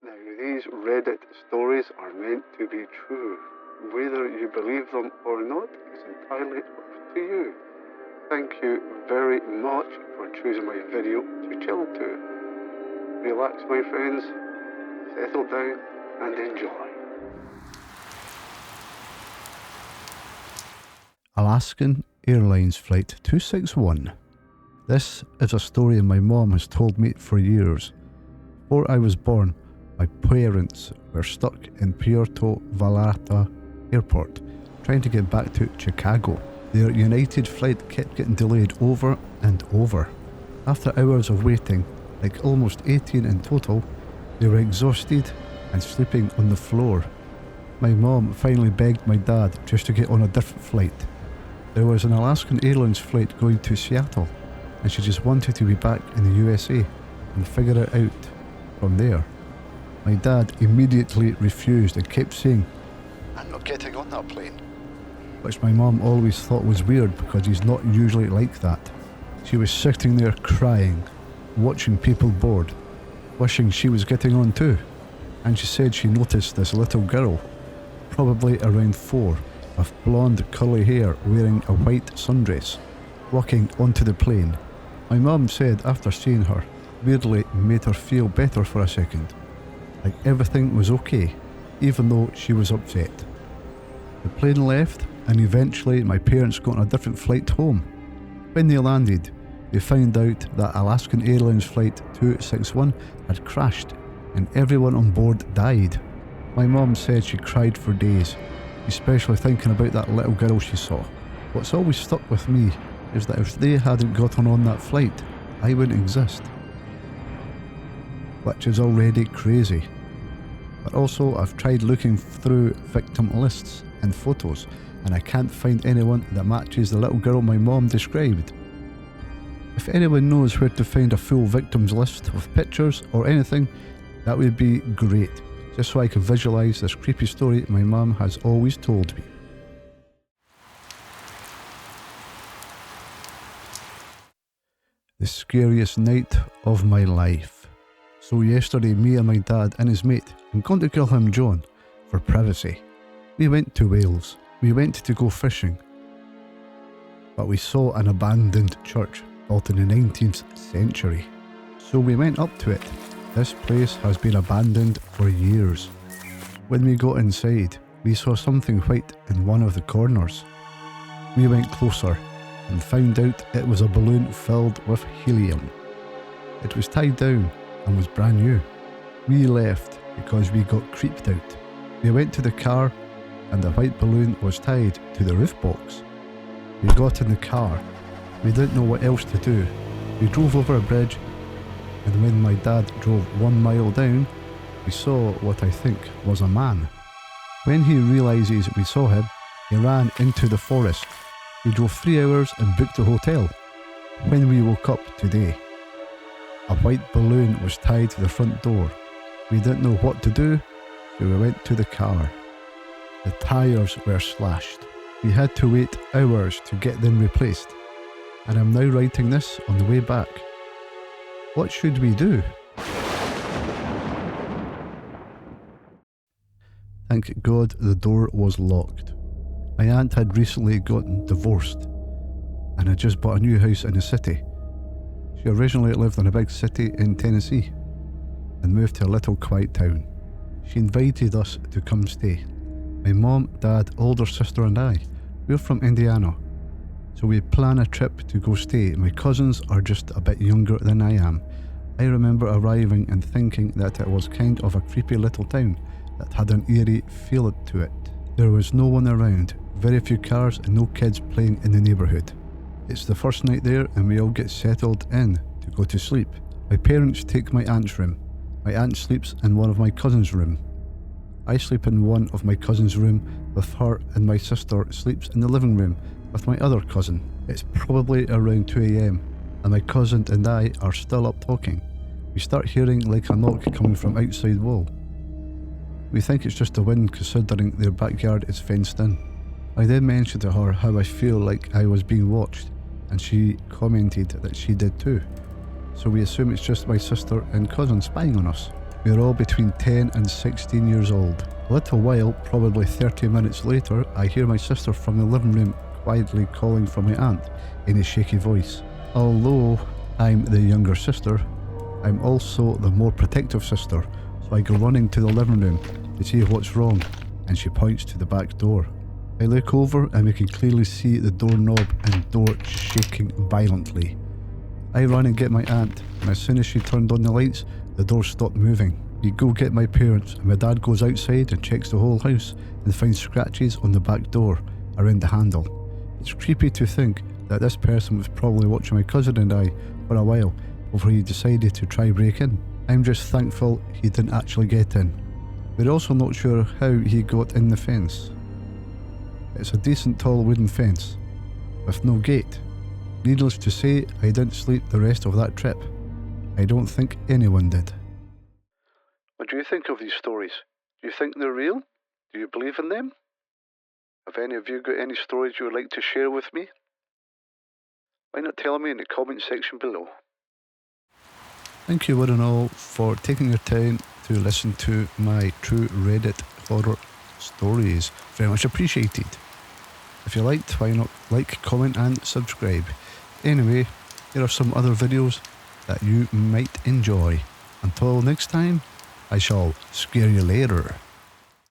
Now, these Reddit stories are meant to be true. Whether you believe them or not is entirely up to you. Thank you very much for choosing my video to chill to. Relax, my friends, settle down and enjoy. Alaskan Airlines Flight 261. This is a story my mom has told me for years. Before I was born, my parents were stuck in Puerto Vallarta Airport, trying to get back to Chicago. Their United flight kept getting delayed over and over. After hours of waiting, like almost 18 in total, they were exhausted and sleeping on the floor. My mom finally begged my dad just to get on a different flight. There was an Alaskan Airlines flight going to Seattle, and she just wanted to be back in the USA and figure it out from there. My dad immediately refused and kept saying, "I'm not getting on that plane," which my mom always thought was weird because he's not usually like that. She was sitting there crying, watching people board, wishing she was getting on too. And she said she noticed this little girl, probably around 4, with blonde curly hair wearing a white sundress, walking onto the plane. My mum said after seeing her, weirdly made her feel better for a second, like everything was okay, even though she was upset. The plane left, and eventually my parents got on a different flight home. When they landed, they found out that Alaskan Airlines Flight 261 had crashed and everyone on board died. My mum said she cried for days, especially thinking about that little girl she saw. What's always stuck with me is that if they hadn't gotten on that flight, I wouldn't exist. Which is already crazy. But also, I've tried looking through victim lists and photos, and I can't find anyone that matches the little girl my mom described. If anyone knows where to find a full victims list with pictures or anything, that would be great, just so I can visualise this creepy story my mum has always told me. The scariest night of my life. So yesterday, me and my dad and his mate, I'm going to call him John for privacy, we went to Wales. We went to go fishing, but we saw an abandoned church built in the 19th century. So we went up to it. This place has been abandoned for years. When we got inside, we saw something white in one of the corners. We went closer and found out it was a balloon filled with helium. It was tied down and was brand new. We left because we got creeped out. We went to the car and the white balloon was tied to the roof box. We got in the car. We didn't know what else to do. We drove over a bridge, and when my dad drove 1 mile down, we saw what I think was a man. When he realises we saw him, he ran into the forest. We drove 3 hours and booked a hotel. When we woke up today, a white balloon was tied to the front door. We didn't know what to do, so we went to the car. The tyres were slashed. We had to wait hours to get them replaced. And I'm now writing this on the way back. What should we do? Thank God the door was locked. My aunt had recently gotten divorced and had just bought a new house in the city. She originally lived in a big city in Tennessee and moved to a little quiet town. She invited us to come stay. My mom, dad, older sister and I, we're from Indiana. So we plan a trip to go stay. My cousins are just a bit younger than I am. I remember arriving and thinking that it was kind of a creepy little town that had an eerie feel to it. There was no one around, very few cars and no kids playing in the neighbourhood. It's the first night there and we all get settled in to go to sleep. My parents take my aunt's room. My aunt sleeps in one of my cousin's room. I sleep in one of my cousin's room with her, and my sister sleeps in the living room with my other cousin. It's probably around 2 AM and my cousin and I are still up talking. We start hearing like a knock coming from outside wall. We think it's just the wind considering their backyard is fenced in. I then mentioned to her how I feel like I was being watched, and she commented that she did too. So we assume it's just my sister and cousin spying on us. We were all between 10 and 16 years old. A little while, probably 30 minutes later, I hear my sister from the living room quietly calling for my aunt in a shaky voice. Although I'm the younger sister, I'm also the more protective sister, so I go running to the living room to see what's wrong, and she points to the back door. I look over and we can clearly see the doorknob and door shaking violently. I run and get my aunt, and as soon as she turned on the lights, the door stopped moving. We go get my parents, and my dad goes outside and checks the whole house and finds scratches on the back door around the handle. It's creepy to think that this person was probably watching my cousin and I for a while before he decided to try break in. I'm just thankful he didn't actually get in. We're also not sure how he got in the fence. It's a decent tall wooden fence with no gate. Needless to say, I didn't sleep the rest of that trip. I don't think anyone did. What do you think of these stories? Do you think they're real? Do you believe in them? Have any of you got any stories you would like to share with me? Why not tell me in the comment section below? Thank you one and all for taking your time to listen to my true Reddit horror stories. Very much appreciated. If you liked, why not like, comment and subscribe. Anyway, here are some other videos that you might enjoy. Until next time, I shall scare you later.